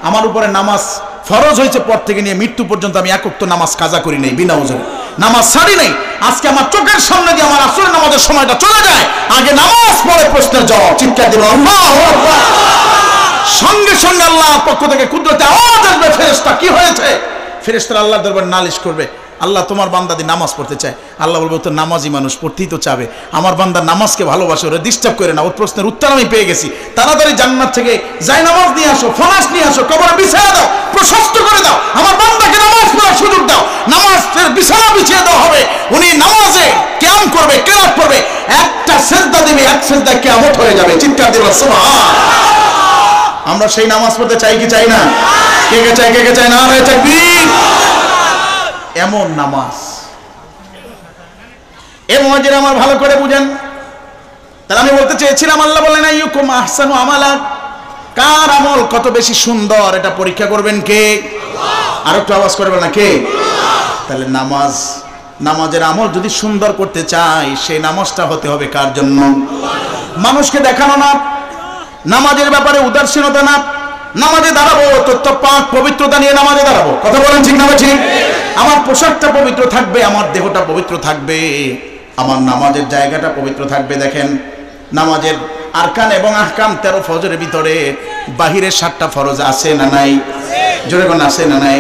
S1: আমার উপরে নামাজ ফরজ হয়েছে পর থেকে নিয়ে মৃত্যু পর্যন্ত আমি এক ওয়াক্ত নামাজ কাজা করি নাই, বিনা ওজরে নামাজ ছাড়ি নাই। আজকে আমার চোখের সামনে দিয়ে আমার আসরের নামাজের সময়টা চলে যায়, আগে নামাজ পড়ে প্রশ্নের জবাব। চিৎকার দিল আল্লাহু আকবার। সঙ্গে সঙ্গে আল্লাহর পক্ষ থেকে কুদরতে আওয়াজ আসবে, ফেরেশতা কি হয়েছে? ফেরেশতারা আল্লাহর দরবারে নালিশ করবে, আল্লাহ তোমার বান্দা দি নামাজ পড়তে চায়। আল্লাহ বলবে তো নামাজি মানুষ, পড়তেই তো চাবে, আমার বান্দা নামাজকে ভালোবাসে, ওরা ডিস্টার্ব করে না, ওর প্রশ্নের উত্তর আমি পেয়ে গেছি, তাড়াতাড়ি জান্নাত থেকে যাই নামাজ নিয়ে আসো, ফনাস নিয়ে আসো, কবরে বিছায়া দাও, প্রশস্ত করে দাও, আমার বান্দাকে নামাজ পড়ার সুযোগ দাও। নামাজের বিছানা বিছিয়ে দেওয়া হবে, উনি নামাজে কিয়াম করবে, কিরাত করবে, একটা সিজদা দিবে, এক সিজদা কিয়ামত হয়ে যাবে। চিৎকার দিল সুবহান। আমরা সেই নামাজ পড়তে চাই কি চাই না? কে কে চাই, কে কে চাই? নারে তাকবীর। এমন নামাজ এ মুয়াজ্জিন আমার ভালো করে বুঝেন। তাহলে আমি বলতে চেয়েছিলাম, আল্লাহ বলেন আইয়ুকুম আহসানু আমালা, কার আমল কত বেশি সুন্দর এটা পরীক্ষা করবেন কে? আল্লাহ। আর একটু আওয়াজ করবেন না কে? তাহলে নামাজ, নামাজের আমল যদি সুন্দর করতে চাই, সেই নামাজটা হতে হবে কার জন্য? মানুষকে দেখানো না, নামাজের ব্যাপারে উদাসীনতা না, নামাজে দাঁড়াবো তথ্য পাক পবিত্রতা নিয়ে নামাজে দাঁড়াবো। কথা বলেন ঠিক না ঠিক? আমার পোশাকটা পবিত্র থাকবে, আমার দেহটা পবিত্র থাকবে, আমার নামাজের জায়গাটা পবিত্র থাকবে। দেখেন নামাজের আরকান এবং আহকাম 13 ফরজের ভিতরে বাহিরের 7টা ফরজ আছে না নাই? জোরে কোন আছে না নাই?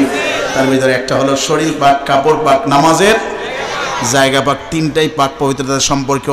S1: তার ভিতরে একটা হলো শরীর পাক, কাপড় পাক, নামাজের জায়গা পাক, 3টাই পাক পবিত্রতার সম্পর্ক।